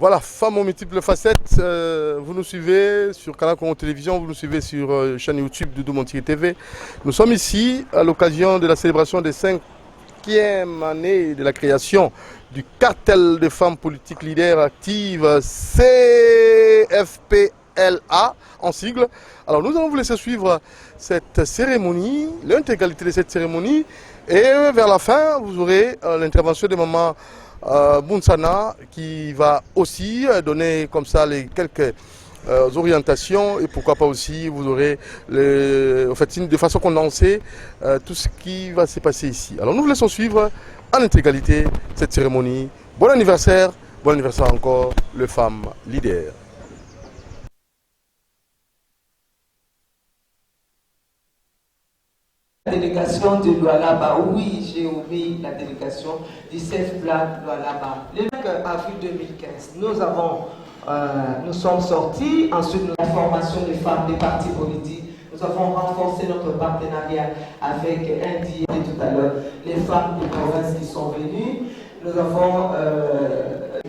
Voilà, femmes aux multiples facettes, vous nous suivez sur Canal Congo Télévision, vous nous suivez sur chaîne YouTube Doudou Montiri TV. Nous sommes ici à l'occasion de la célébration des 5e année de la création du cartel de femmes politiques leaders actives CFPLA en sigle. Alors nous allons vous laisser suivre cette cérémonie, l'intégralité de cette cérémonie, et vers la fin vous aurez l'intervention de maman Bounsana qui va aussi donner comme ça les quelques orientations, et pourquoi pas aussi vous aurez en fait, de façon condensée tout ce qui va se passer ici. Alors nous vous laissons suivre en intégralité cette cérémonie. Bon anniversaire encore les femmes leaders. La délégation de Lualaba, oui, j'ai oublié la délégation du CFPLA Lualaba. Le 5 avril 2015, nous sommes sortis, ensuite la formation des femmes des partis politiques. Nous avons renforcé notre partenariat avec Indie et tout à l'heure, les femmes de province qui sont venues. Nous avons et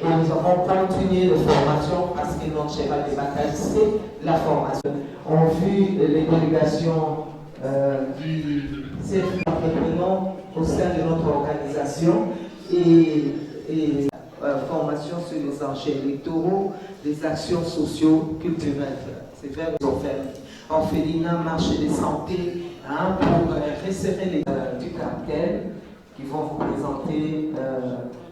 nous avons continué de formation parce que notre cheval de bataille, c'est la formation. On a vu les délégations du CFPLA au sein de notre organisation et formation sur les enjeux électoraux, les actions socio-culturelles. C'est vers les orphelinats, marché de santé, pour resserrer les du cartel qui vont vous présenter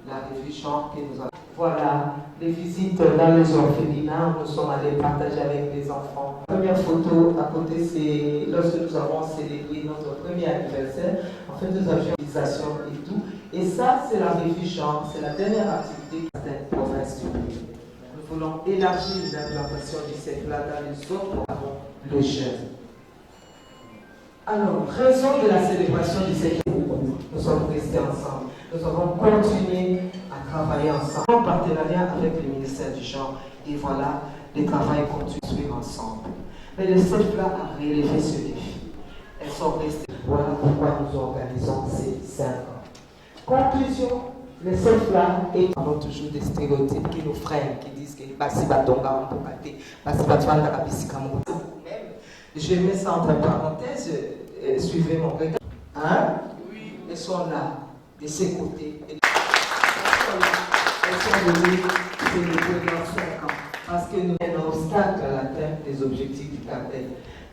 la revue champ que nous avons. Voilà, les visites dans les orphelinats, nous sommes allés partager avec les enfants. La première photo à côté, c'est lorsque nous avons célébré notre premier anniversaire. En fait, nous avions une organisation et tout. Et ça, c'est la revue champ, c'est la dernière activité de certaines provinces du pays. Nous voulons élargir l'implantation du CFPLA dans les autres parents, les jeunes. Alors, raison de la célébration du CFPLA, nous sommes restés ensemble. Nous avons continué à travailler ensemble en partenariat avec le ministère du Genre. Et voilà, le travail continue ensemble. Mais le CFPLA a relevé ce défi. Elles sont restées. Voilà pourquoi nous organisons ces 5 ans. Conclusion, le CFPLA est toujours des stéréotypes qui nous freinent, qui disent que Bassi Batonga en Pokaté, Bassi Batouanda Kabisikamu. Je mets ça entre parenthèses, suivez mon regard. Hein? Oui. Elles sont là, de ces côtés. Elles sont venues célébrer leurs 5 ans. Parce que nous avons un obstacle à l'atteinte des objectifs du cartel.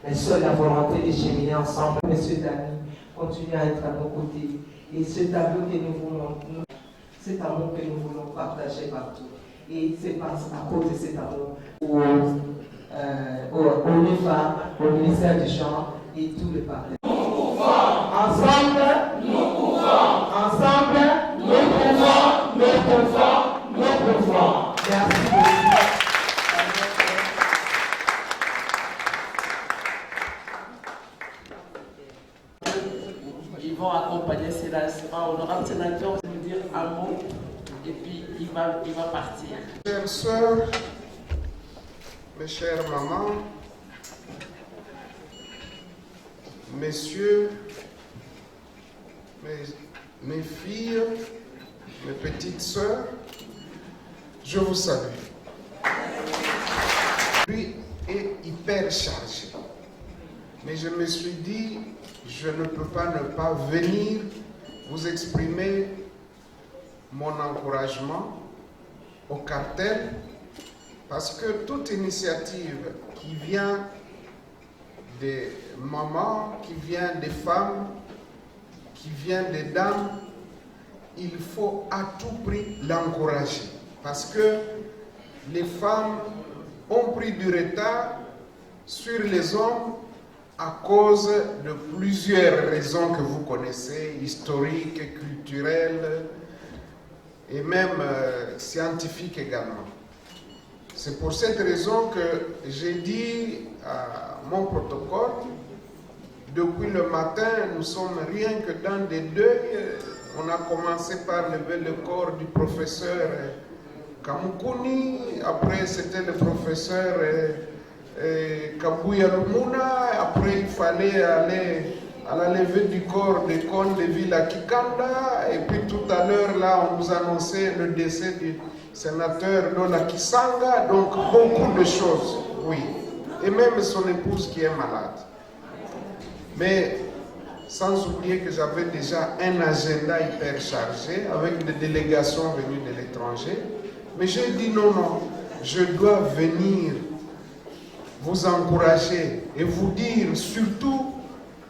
Mais seule la volonté de cheminer ensemble, M. Dani, continue à être à nos côtés. Et ce tableau que nous voulons, cet amour que nous voulons partager partout. Et c'est à cause de cet amour aux femmes, au ministère du Genre et tous les partenaires. Ensemble, nous pouvons. Ensemble, nous pouvons. Nous pouvons. Nous pouvons. Merci beaucoup. Ils vont accompagner cela, sera honorable sénateur de nous dire un mot et puis il va partir. Chères sœurs, mes chères mamans, messieurs, mes filles, mes petites sœurs, je vous salue. Lui est hyper chargé, mais je me suis dit, je ne peux pas ne pas venir vous exprimer mon encouragement au cartel, parce que toute initiative qui vient des mamans, qui vient des femmes, qui vient des dames, il faut à tout prix l'encourager, parce que les femmes ont pris du retard sur les hommes à cause de plusieurs raisons que vous connaissez, historiques, culturelles et même scientifiques également. C'est pour cette raison que j'ai dit à mon protocole, depuis le matin, nous sommes rien que dans des deuils. On a commencé par lever le corps du professeur Kamukuni, après c'était le professeur Kabouya Lumuna, après il fallait aller à la levée du corps des cônes de ville à Kikanda. Et puis tout à l'heure, là, on nous annonçait le décès du sénateur Dona Kisanga. Donc, beaucoup de choses, oui. Et même son épouse qui est malade. Mais sans oublier que j'avais déjà un agenda hyper chargé avec des délégations venues de l'étranger. Mais j'ai dit non, non, je dois venir vous encourager et vous dire surtout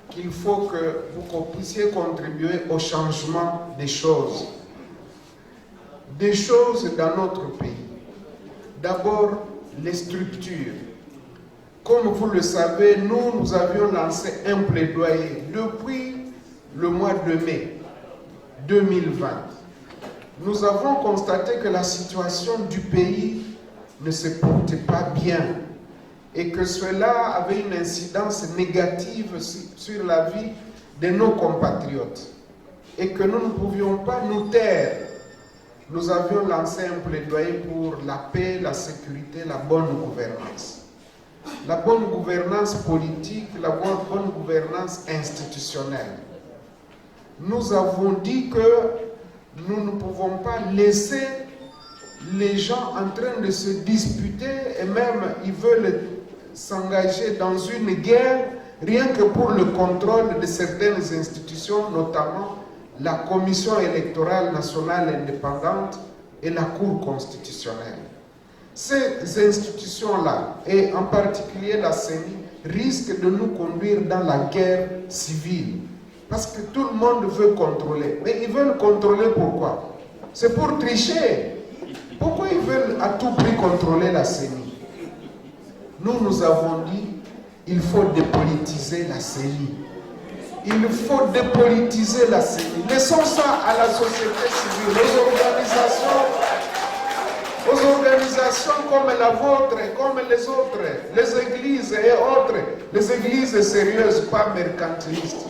qu'il faut que vous puissiez contribuer au changement des choses. Des choses dans notre pays. D'abord, les structures. Comme vous le savez, nous avions lancé un plaidoyer depuis le mois de mai 2020. Nous avons constaté que la situation du pays ne se portait pas bien et que cela avait une incidence négative sur la vie de nos compatriotes et que nous ne pouvions pas nous taire. Nous avions lancé un plaidoyer pour la paix, la sécurité, la bonne gouvernance. La bonne gouvernance politique, la bonne gouvernance institutionnelle. Nous avons dit que nous ne pouvons pas laisser les gens en train de se disputer et même ils veulent s'engager dans une guerre rien que pour le contrôle de certaines institutions, notamment la Commission électorale nationale indépendante et la Cour constitutionnelle. Ces institutions-là, et en particulier la CENI, risquent de nous conduire dans la guerre civile. Parce que tout le monde veut contrôler. Mais ils veulent contrôler pourquoi? C'est pour tricher. Pourquoi ils veulent à tout prix contrôler la CENI? Nous avons dit, il faut dépolitiser la CENI. Il faut dépolitiser la CENI. Laissons ça à la société civile, aux organisations comme la vôtre, comme les autres, les églises et autres, les églises sérieuses, pas mercantilistes.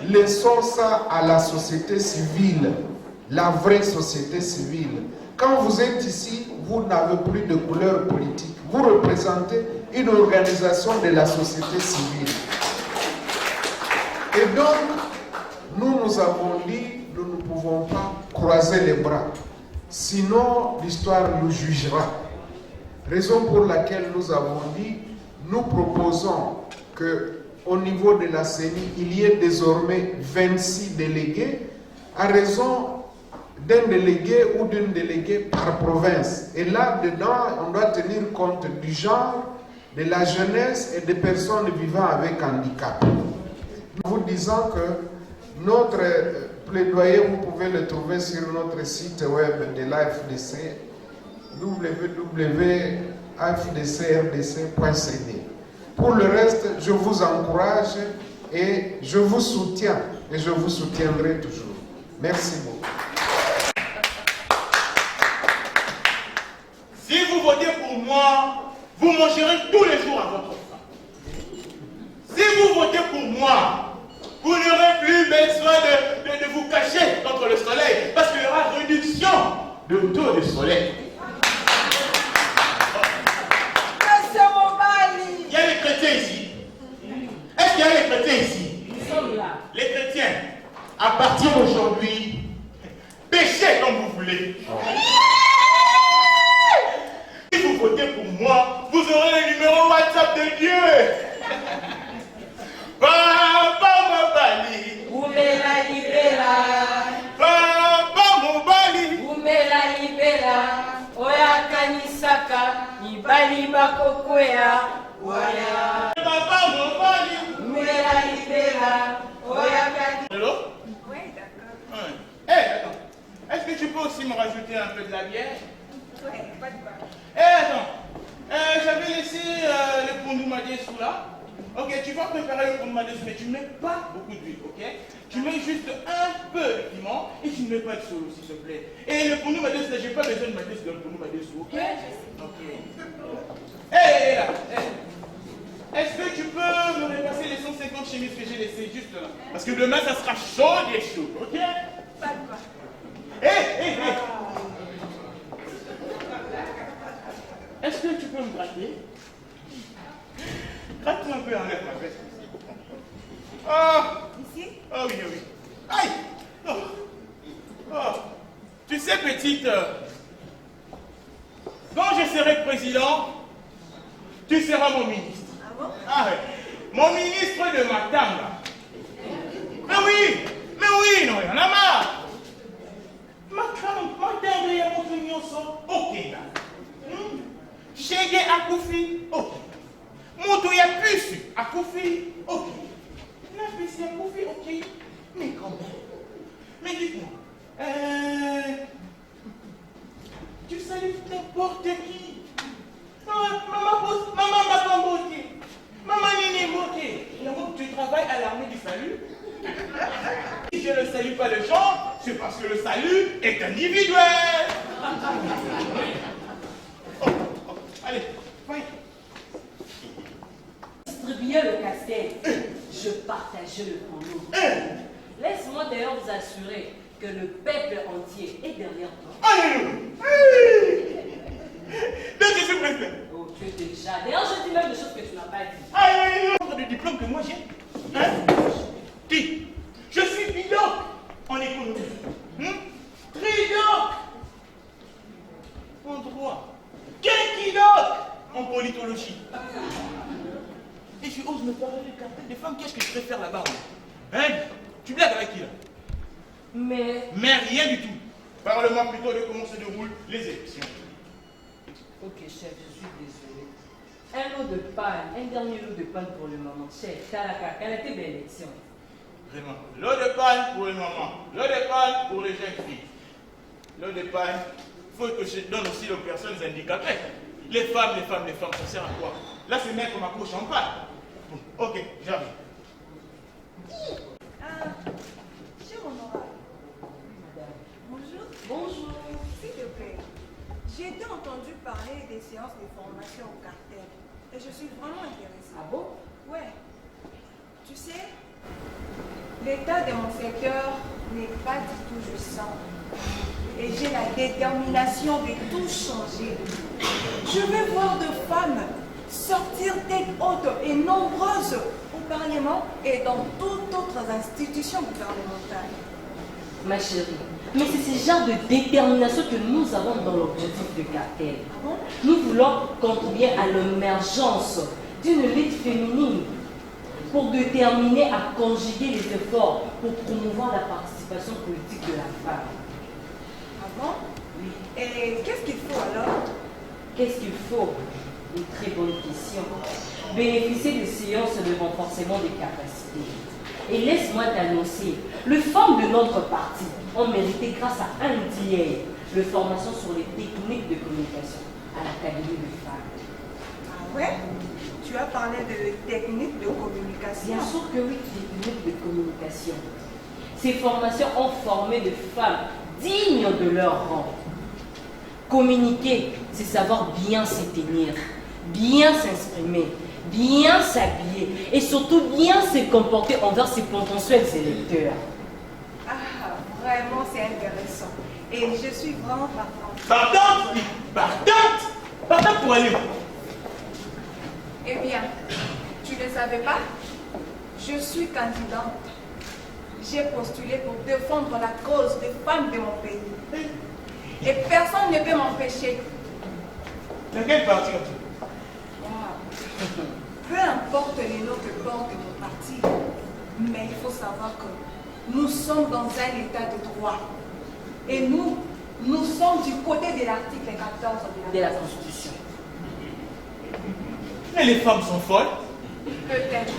Laissons ça à la société civile, la vraie société civile. Quand vous êtes ici, vous n'avez plus de couleur politique. Vous représentez une organisation de la société civile. Et donc, nous avons dit, nous ne pouvons pas croiser les bras. Sinon, l'histoire nous jugera. Raison pour laquelle nous avons dit, nous proposons qu'au niveau de la CENI, il y ait désormais 26 délégués, à raison d'un délégué ou d'une déléguée par province. Et là-dedans, on doit tenir compte du genre, de la jeunesse et des personnes vivant avec handicap. Nous vous disons que notre plaidoyer, vous pouvez le trouver sur notre site web de l'AFDC, www.afdcrdc.cd. Pour le reste, je vous encourage et je vous soutiens et je vous soutiendrai toujours. Merci beaucoup. Si vous votez pour moi, vous mangerez tous les jours à votre faim. Si vous votez pour moi, vous n'aurez plus besoin de vous cacher contre le soleil, parce qu'il y aura réduction de taux de soleil. Il y a les chrétiens ici. Est-ce qu'il y a les chrétiens ici? Ils sont là. Les chrétiens, à partir d'aujourd'hui, péchez comme vous voulez. Si vous votez pour moi, vous aurez le numéro WhatsApp de Dieu. Papa Mobali, Umela libera, Papa Mobali, Umela libera, Oya kanisaka, Ibali bakokwea, Oya. Papa Mobali. Umela libera, Oya kanisaka. Hello? Oui, d'accord. Hé, attends. Est-ce que tu peux aussi me rajouter un peu de la bière? Oui, pas de quoi. Attends. J'avais laissé le Pondoumadé sous là. Ok, tu vas préparer le Pondoumadé sous, mais tu ne mets pas beaucoup d'huile, ok? Tu mets juste un peu de piment et tu ne mets pas de solo, s'il te plaît. Et le Pondoumadé sous, j'ai pas besoin de mettre dans le Pondoumadé sous, ok? Ok. Hé, là. Est-ce que tu peux me repasser les 150 chemises que j'ai laissées juste là? Parce que demain, ça sera chaud et chaud, ok? Pas de quoi. Hé. Est-ce que tu peux me gratter? Gratte-moi un peu en l'air, ma veste. Ah. Ici? Ah oui, oui. Aïe. Oh. Oh. Tu sais, petite, quand je serai président, tu seras mon ministre. Ah bon? Ah ouais. Mon ministre de ma table. Mais oui, non, il y en a marre. Ma table est à mon union sans ok. Chege Akoufi, ok. Moto ya puce Akoufi, ok. La puce Akoufi, ok. Mais quand même. Mais dites-moi, tu salues n'importe qui. Maman m'a pas beauté. Maman Nini beauté. Donc tu travailles à l'armée du salut. Si je ne salue pas les gens, c'est parce que le salut est individuel. Allez, viens. Distribuer le casse-tête, je partageais le panneau. Laisse-moi d'ailleurs vous assurer que le peuple entier est derrière toi. Alléluia. Donc je suis préfet. Oh, tu es déjà. D'ailleurs, je dis même des choses que tu n'as pas dit. Alléluia. Le nombre de diplômes que moi j'ai. Qui? Je suis bidoc en économie. Tridoc en droit. Quinquidoc en politologie. Et je ose me parler de cartel des femmes. Qu'est-ce que je préfère là-bas? Hein? Tu blagues avec qui là? Mais rien du tout. Parle-moi plutôt de comment se déroulent les élections. ok, chef, je suis désolé. Un lot de panne, un dernier lot de panne pour le moment. Chef, Talaka, quelle était l'élection? Vraiment. L'eau de panne pour les mamans. L'eau de panne pour les jeunes filles. L'eau de panne, il faut que je donne aussi aux personnes handicapées. Les femmes, ça sert à quoi? Là, c'est mettre ma couche en panne. Bon, ok, j'arrive. Cher honorable. Bonjour. Bonjour. S'il te plaît, j'ai été entendu parler des séances de formation au cartel et je suis vraiment intéressée. Ah bon? Ouais. Tu sais, l'état de mon secteur n'est pas du tout puissant et j'ai la détermination de tout changer. Je veux voir de femmes sortir tête haute et nombreuses au Parlement et dans toutes autres institutions gouvernementales. Ma chérie, mais c'est ce genre de détermination que nous avons dans l'objectif de cartel. Ah bon? Nous voulons contribuer à l'émergence d'une lutte féminine pour déterminer à conjuguer les efforts pour promouvoir la participation politique de la femme. Ah bon? Oui. Et qu'est-ce qu'il faut alors? Qu'est-ce qu'il faut? Une très bonne question. Bénéficier de séances de renforcement des capacités. Et laisse-moi t'annoncer, les femmes de notre parti ont mérité grâce à un DIA, de formation sur les techniques de communication à l'Académie de femmes. Ah ouais? Tu as parlé de techniques de communication. Bien sûr que oui, techniques de communication. Ces formations ont formé des femmes dignes de leur rang. Communiquer, c'est savoir bien se tenir, bien s'exprimer, bien s'habiller et surtout bien se comporter envers ses potentiels électeurs. Ah, vraiment, c'est intéressant. Et je suis vraiment partante. Partante pour aller où? Eh bien, tu ne savais pas? Je suis candidate. J'ai postulé pour défendre la cause des femmes de mon pays. Et personne ne peut m'empêcher. De quel parti? Peu importe les noms que porte mon parti, mais il faut savoir que nous sommes dans un état de droit. Et nous sommes du côté de l'article 14 De la Constitution. Mais les femmes sont folles. Peut-être.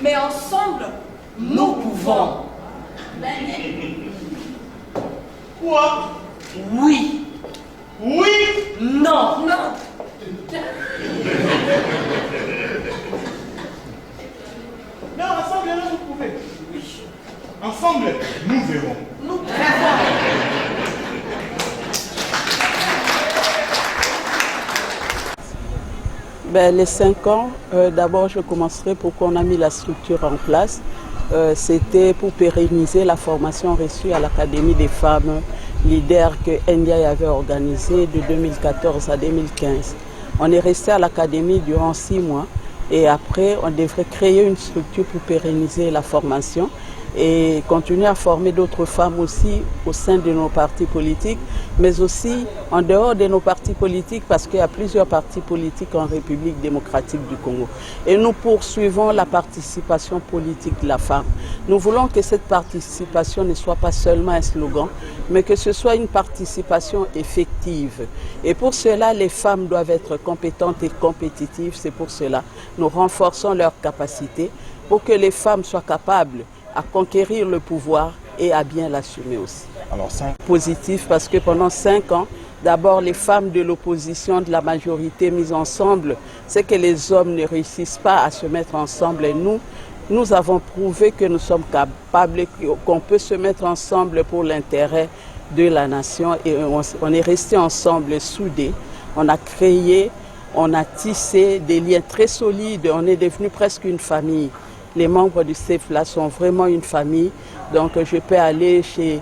Mais ensemble, Nous pouvons. Quoi? Oui. Oui. Non. non. Non, ensemble, là, vous pouvez. Ensemble, nous verrons. Nous pouvons. Ben, les 5 ans, d'abord je commencerai pourquoi on a mis la structure en place. C'était pour pérenniser la formation reçue à l'Académie des femmes leaders que Ndiaye avait organisée de 2014 à 2015. On est resté à l'Académie durant 6 mois Et après, on devrait créer une structure pour pérenniser la formation et continuer à former d'autres femmes aussi au sein de nos partis politiques, mais aussi en dehors de nos partis politiques, parce qu'il y a plusieurs partis politiques en République démocratique du Congo. Et nous poursuivons la participation politique de la femme. Nous voulons que cette participation ne soit pas seulement un slogan, mais que ce soit une participation effective. Et pour cela, les femmes doivent être compétentes et compétitives. C'est pour cela que nous renforçons leurs capacités pour que les femmes soient capables à conquérir le pouvoir et à bien l'assumer aussi. Alors, positif parce que pendant 5 ans, d'abord les femmes de l'opposition, de la majorité mises ensemble, c'est que les hommes ne réussissent pas à se mettre ensemble. Et nous avons prouvé que nous sommes capables, qu'on peut se mettre ensemble pour l'intérêt de la nation. Et on est resté ensemble, soudés. On a créé, on a tissé des liens très solides. On est devenu presque une famille. Les membres du CEFLA sont vraiment une famille. Donc je peux aller chez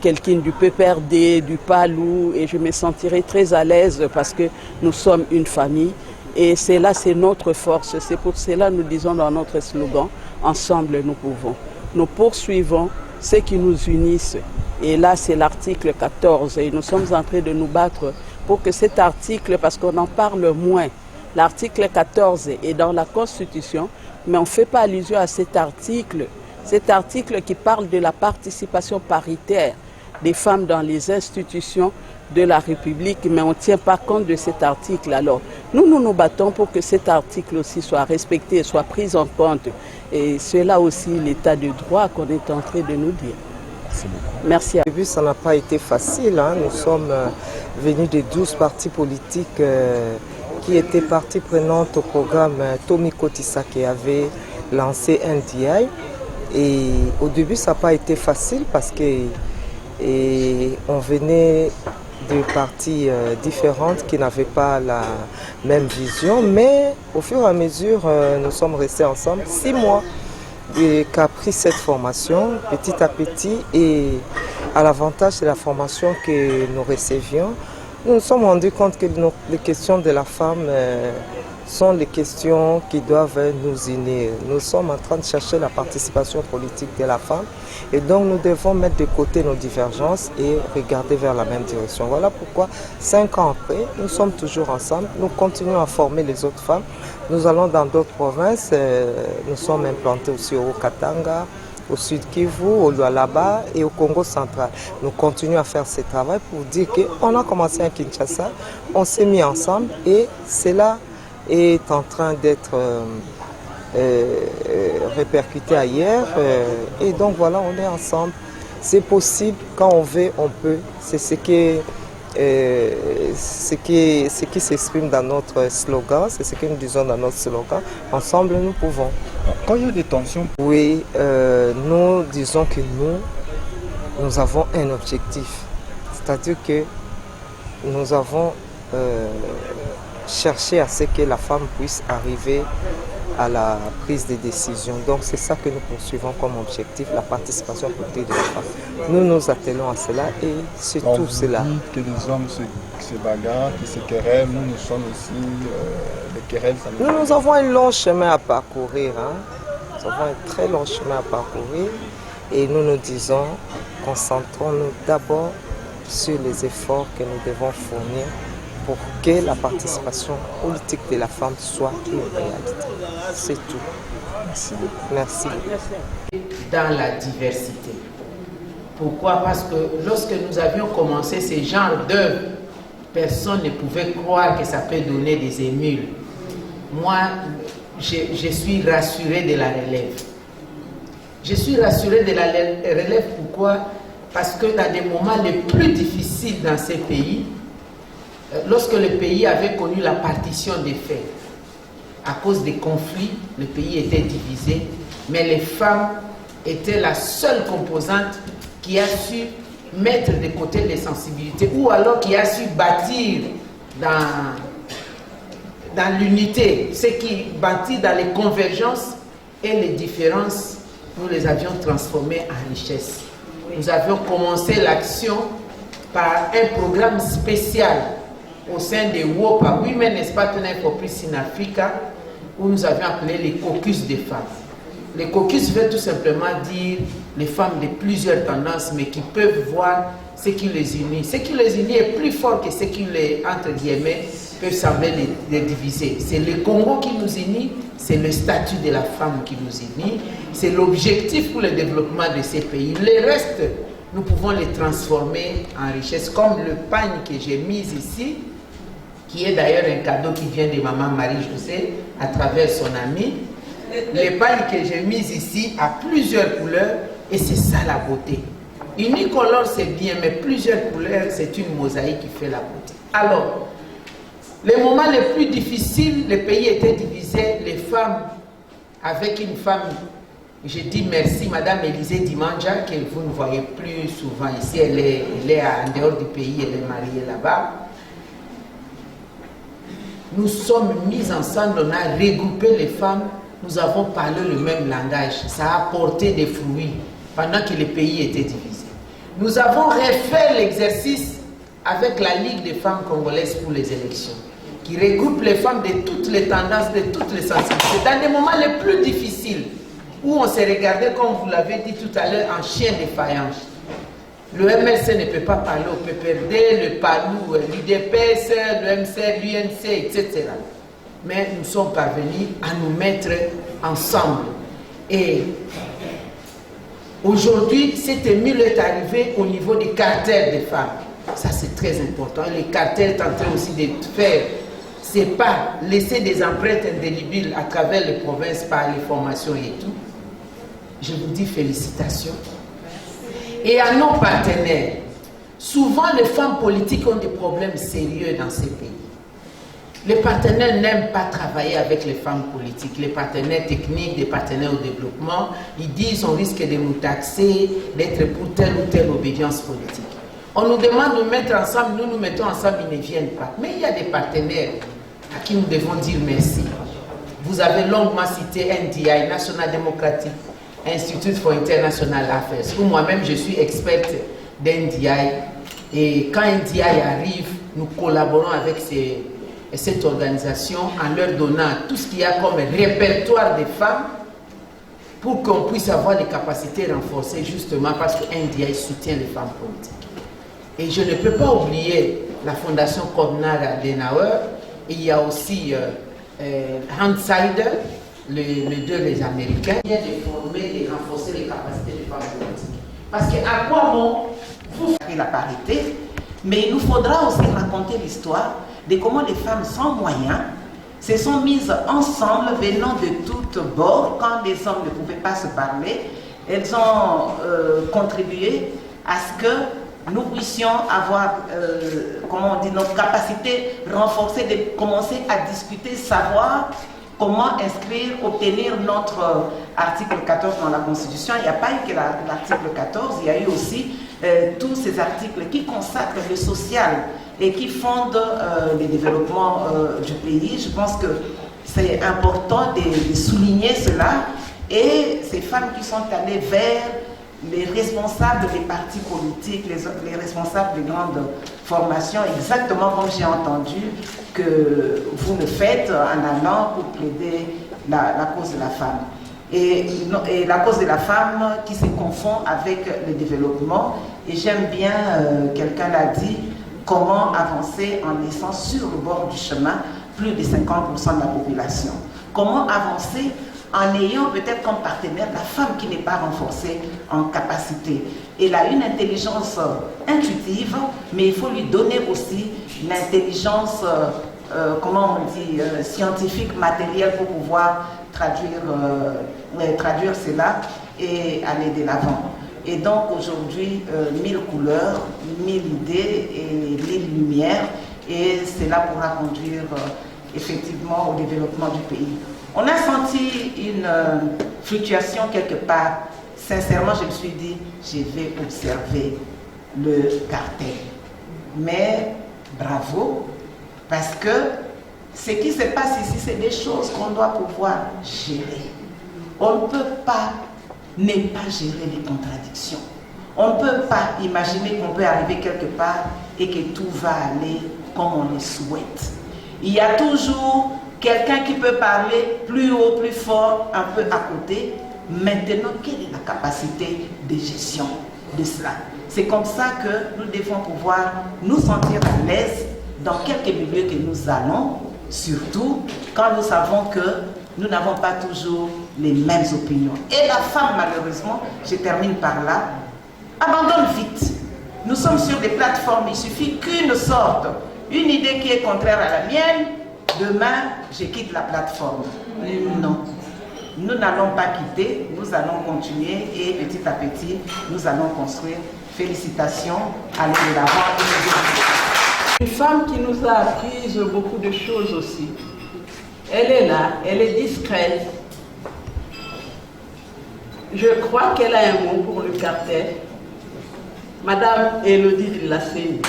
quelqu'un du PPRD, du PALU, et je me sentirai très à l'aise parce que nous sommes une famille. Et c'est notre force. C'est pour cela que nous disons dans notre slogan, ensemble nous pouvons. Nous poursuivons ce qui nous unissent. Et là, c'est l'article 14. Et nous sommes en train de nous battre pour que cet article, parce qu'on en parle moins, l'article 14 est dans la Constitution, mais on ne fait pas allusion à cet article qui parle de la participation paritaire des femmes dans les institutions de la République, mais on ne tient pas compte de cet article. Alors, nous nous battons pour que cet article aussi soit respecté, soit pris en compte. Et c'est là aussi l'état de droit qu'on est en train de nous dire. Merci beaucoup. Merci. Au début, ça n'a pas été facile. Nous sommes venus de 12 partis politiques qui étaient partie prenante au programme Tommy Kotissa qui avait lancé NDI. Et au début, ça n'a pas été facile parce qu'on venait de parties différentes qui n'avaient pas la même vision. Mais au fur et à mesure, nous sommes restés ensemble 6 mois qu'a pris cette formation petit à petit. Et à l'avantage de la formation que nous recevions, nous nous sommes rendus compte que les questions de la femme sont les questions qui doivent nous unir. Nous sommes en train de chercher la participation politique de la femme et donc nous devons mettre de côté nos divergences et regarder vers la même direction. Voilà pourquoi 5 ans après, nous sommes toujours ensemble. Nous continuons à former les autres femmes. Nous allons dans d'autres provinces. Nous sommes implantés aussi au Katanga, au Sud Kivu, au Lualaba et au Congo central. Nous continuons à faire ce travail pour dire qu'on a commencé à Kinshasa, on s'est mis ensemble et cela est en train d'être répercuté ailleurs. Et donc voilà, on est ensemble. C'est possible, quand on veut, on peut. C'est ce qui s'exprime dans notre slogan, c'est ce que nous disons dans notre slogan. Ensemble, nous pouvons. Quand il y a des tensions... Oui, nous disons que nous avons un objectif. C'est-à-dire que nous avons cherché à ce que la femme puisse arriver à la prise de décision. Donc c'est ça que nous poursuivons comme objectif, la participation politique de la femme. Nous nous attelons à cela et c'est tout cela. Que les hommes se bagarrent, qui se querellent, nous sommes aussi des querelles. Nous avons un long chemin à parcourir. Nous avons un très long chemin à parcourir et nous nous disons, concentrons-nous d'abord sur les efforts que nous devons fournir pour que la participation politique de la femme soit une réalité. C'est tout. Merci. Merci. Dans la diversité. Pourquoi? Parce que lorsque nous avions commencé ce genre d'œuvre, personne ne pouvait croire que ça peut donner des émules. Moi, je suis rassuré de la relève. Je suis rassuré de la relève, pourquoi? Parce que dans des moments les plus difficiles dans ces pays, lorsque le pays avait connu la partition des faits, à cause des conflits, le pays était divisé, mais les femmes étaient la seule composante qui a su mettre de côté les sensibilités ou alors qui a su bâtir dans l'unité, ce qui bâtit dans les convergences et les différences, nous les avions transformées en richesse. Nous avions commencé l'action par un programme spécial au sein de WOPA, Women Partner for Peace in Africa, où nous avions appelé les caucus des femmes. Les caucus veut tout simplement dire les femmes de plusieurs tendances, mais qui peuvent voir ce qui les unit. Ce qui les unit est plus fort que ce qui les, entre guillemets, peut sembler les diviser. C'est le Congo qui nous unit, c'est le statut de la femme qui nous unit, c'est l'objectif pour le développement de ces pays. Le reste, nous pouvons les transformer en richesse, comme le pagne que j'ai mis ici, qui est d'ailleurs un cadeau qui vient de maman Marie-Josée à travers son amie. Le pagne que j'ai mis ici a plusieurs couleurs et c'est ça la beauté. Unicolore c'est bien, mais plusieurs couleurs c'est une mosaïque qui fait la beauté. Alors, les moments les plus difficiles, le pays était divisé, les femmes, avec une femme, je dis merci, Madame Élisée Dimanja, que vous ne voyez plus souvent ici, elle est en dehors du pays, elle est mariée là-bas. Nous sommes mis ensemble, on a regroupé les femmes, nous avons parlé le même langage, ça a apporté des fruits pendant que le pays était divisé. Nous avons refait l'exercice avec la Ligue des femmes congolaises pour les élections, qui regroupe les femmes de toutes les tendances, de toutes les sensibilités, dans des moments les plus difficiles, où on s'est regardé, comme vous l'avez dit tout à l'heure, en chien de faïence. Le MLC ne peut pas parler au PPRD, le PALU, l'UDPS, le MCR, l'UNC, etc. Mais nous sommes parvenus à nous mettre ensemble. Et aujourd'hui, cette émule est arrivée au niveau des cartels des femmes. Ça, c'est très important. Les cartels tentent aussi de faire, c'est pas laisser des empreintes indélébiles à travers les provinces par les formations et tout. Je vous dis félicitations. Et à nos partenaires, souvent les femmes politiques ont des problèmes sérieux dans ces pays. Les partenaires n'aiment pas travailler avec les femmes politiques, les partenaires techniques, les partenaires au développement. Ils disent on risque de nous taxer, d'être pour telle ou telle obédience politique. On nous demande de mettre ensemble, nous nous mettons ensemble, ils ne viennent pas. Mais il y a des partenaires à qui nous devons dire merci. Vous avez longuement cité NDI, National Democratic Institute for International Affairs, où moi-même je suis experte d'NDI. Et quand NDI arrive, nous collaborons avec cette organisation en leur donnant tout ce qu'il y a comme répertoire des femmes pour qu'on puisse avoir des capacités renforcées justement parce que NDI soutient les femmes politiques. Et je ne peux pas oublier la fondation Konrad Adenauer. Il y a aussi Hans Seider, les deux Américains, qui viennent de former et renforcer les capacités des femmes politiques. Parce qu'à quoi bon vous faites la parité, mais il nous faudra aussi raconter l'histoire de comment les femmes sans moyens se sont mises ensemble venant de toutes bords quand les hommes ne pouvaient pas se parler. Elles ont contribué à ce que nous puissions avoir, comment on dit, notre capacité renforcée de commencer à discuter, savoir comment inscrire, obtenir notre article 14 dans la Constitution. Il n'y a pas eu que l'article 14, il y a eu aussi tous ces articles qui consacrent le social et qui fondent le développement du pays. Je pense que c'est important de souligner cela. Et ces femmes qui sont allées vers les responsables des partis politiques, les responsables des grandes formations, exactement comme j'ai entendu que vous le faites en allant pour plaider la cause de la femme. Et la cause de la femme qui se confond avec le développement. Et j'aime bien, quelqu'un l'a dit, comment avancer en laissant sur le bord du chemin plus de 50% de la population. Comment avancer en ayant peut-être comme partenaire la femme qui n'est pas renforcée en capacité. Elle a une intelligence intuitive, mais il faut lui donner aussi l'intelligence, comment on dit, scientifique, matérielle pour pouvoir traduire cela et aller de l'avant. Et donc aujourd'hui, 1000 couleurs, 1000 idées et 1000 lumières, et cela pourra conduire effectivement au développement du pays. On a senti une fluctuation quelque part. Sincèrement, je me suis dit, je vais observer le cartel. Mais bravo, parce que ce qui se passe ici, c'est des choses qu'on doit pouvoir gérer. On ne peut pas ne pas gérer les contradictions. On ne peut pas imaginer qu'on peut arriver quelque part et que tout va aller comme on le souhaite. Il y a toujours quelqu'un qui peut parler plus haut, plus fort, un peu à côté. Maintenant, quelle est la capacité de gestion de cela? C'est comme ça que nous devons pouvoir nous sentir à l'aise dans quelque milieu que nous allons, surtout quand nous savons que nous n'avons pas toujours les mêmes opinions. Et la femme, malheureusement, je termine par là, abandonne vite. Nous sommes sur des plateformes, il suffit qu'une sorte, une idée qui est contraire à la mienne, demain, je quitte la plateforme. Non. Nous n'allons pas quitter, nous allons continuer et petit à petit, nous allons construire. Félicitations, allez de l'avant. Une femme qui nous a appris beaucoup de choses aussi. Elle est là, elle est discrète. Je crois qu'elle a un mot pour le cartel. Madame Elodie de la CENI.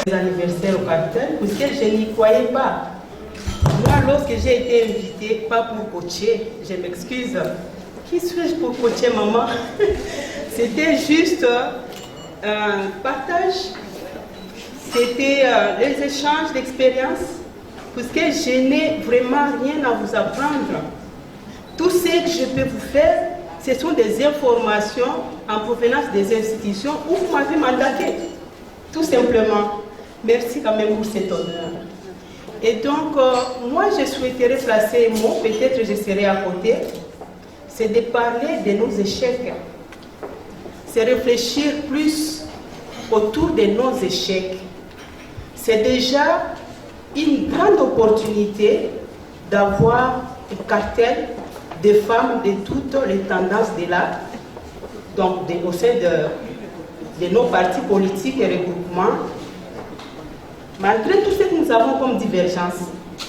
Les anniversaires au cartel, parce que je n'y croyais pas. Moi, lorsque j'ai été invitée, pas pour coacher, je m'excuse. Qui suis-je pour coacher maman? C'était juste un partage. C'était les échanges d'expériences. Parce que je n'ai vraiment rien à vous apprendre. Tout ce que je peux vous faire, ce sont des informations en provenance des institutions où vous m'avez mandaté. Tout simplement. Merci quand même pour cet honneur. Et donc, moi, je souhaiterais placer un mot, peut-être je serai à côté, c'est de parler de nos échecs. C'est réfléchir plus autour de nos échecs. C'est déjà une grande opportunité d'avoir un cartel de femmes de toutes les tendances de là, donc au sein de nos partis politiques et regroupements. Malgré tout ce que nous avons comme divergence,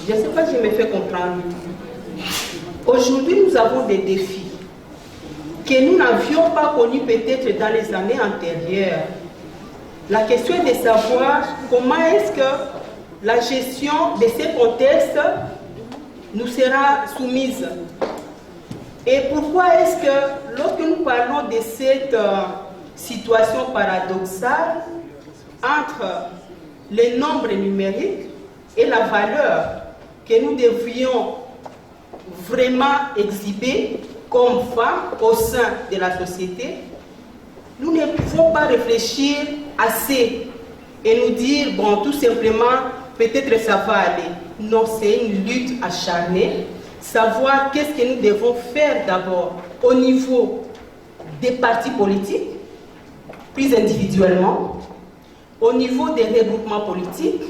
je ne sais pas si je me fais comprendre. Aujourd'hui, nous avons des défis que nous n'avions pas connus peut-être dans les années antérieures. La question est de savoir comment est-ce que la gestion de ces contextes nous sera soumise. Et pourquoi est-ce que lorsque nous parlons de cette situation paradoxale entre le nombre numérique et la valeur que nous devrions vraiment exhiber comme femmes au sein de la société, nous ne pouvons pas réfléchir assez et nous dire, bon, tout simplement, peut-être ça va aller. Non, c'est une lutte acharnée. Savoir qu'est-ce que nous devons faire d'abord au niveau des partis politiques, plus individuellement, au niveau des regroupements politiques,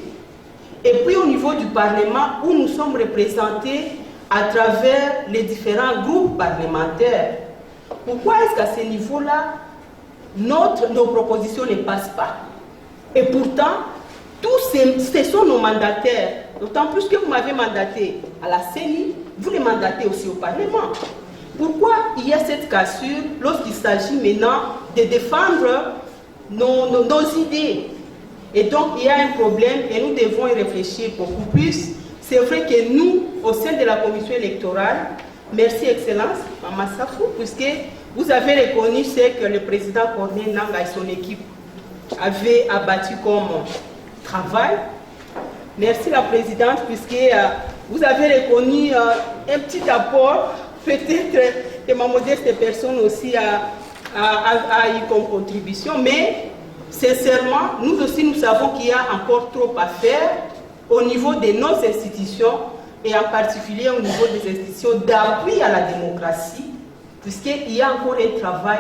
et puis au niveau du Parlement où nous sommes représentés à travers les différents groupes parlementaires. Pourquoi est-ce qu'à ce niveau-là, nos propositions ne passent pas? Et pourtant, ce sont nos mandataires, d'autant plus que vous m'avez mandaté à la CENI, vous les mandatez aussi au Parlement. Pourquoi il y a cette cassure lorsqu'il s'agit maintenant de défendre nos idées? Et donc, il y a un problème et nous devons y réfléchir beaucoup plus. C'est vrai que nous, au sein de la commission électorale, merci Excellence, Maman Safou, puisque vous avez reconnu ce que le président Corneille Nangaa et son équipe avaient abattu comme travail. Merci la présidente, puisque vous avez reconnu un petit apport, peut-être que ma modeste personne aussi a eu comme contribution, mais sincèrement, nous aussi nous savons qu'il y a encore trop à faire au niveau de nos institutions et en particulier au niveau des institutions d'appui à la démocratie, puisqu'il y a encore un travail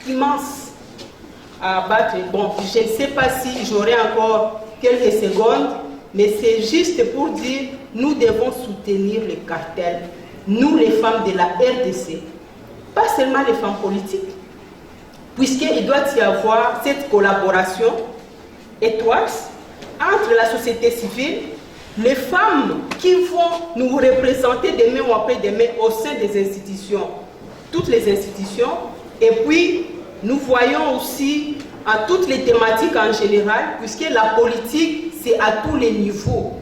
immense à abattre. Bon, je ne sais pas si j'aurai encore quelques secondes, mais c'est juste pour dire nous devons soutenir le cartel, nous les femmes de la RDC, pas seulement les femmes politiques, puisqu'il doit y avoir cette collaboration étroite entre la société civile, les femmes qui vont nous représenter demain ou après-demain au sein des institutions, toutes les institutions, et puis nous voyons aussi à toutes les thématiques en général, puisque la politique, c'est à tous les niveaux.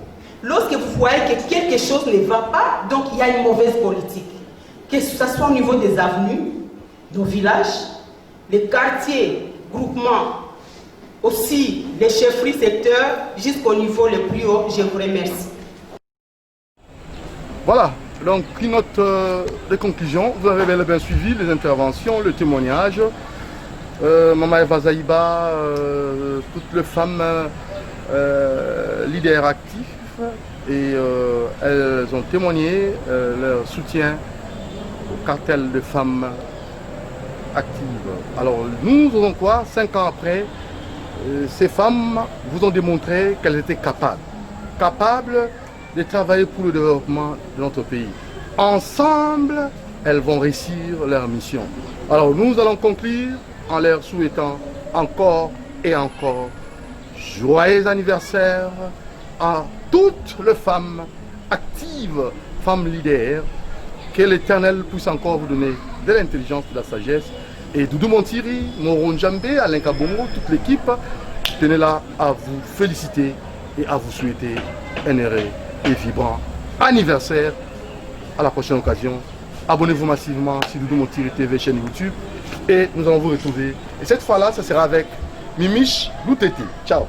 Lorsque vous voyez que quelque chose ne va pas, donc il y a une mauvaise politique. Que ce soit au niveau des avenues, nos villages, les quartiers, groupements, aussi les chefferies secteurs, jusqu'au niveau le plus haut. Je vous remercie. Voilà, donc une note de conclusion. Vous avez bien suivi les interventions, le témoignage. Maman Eva Zaïba, toutes les femmes leaders actifs, et elles ont témoigné leur soutien au cartel de femmes actives. Alors nous avons quoi? 5 ans après, ces femmes vous ont démontré qu'elles étaient capables de travailler pour le développement de notre pays. Ensemble, elles vont réussir leur mission. Alors nous allons conclure en leur souhaitant encore et encore joyeux anniversaire à toutes les femmes actives, femmes leaders. Que l'Éternel puisse encore vous donner de l'intelligence, de la sagesse. Et Doudou Montiri, Moron Djambé, Alain Kabongo, toute l'équipe, tenez là à vous féliciter et à vous souhaiter un heureux et vibrant anniversaire. À la prochaine occasion. Abonnez-vous massivement sur Doudou Montiri TV, chaîne YouTube. Et nous allons vous retrouver. Et cette fois-là, ça sera avec Mimiche Louteti. Ciao.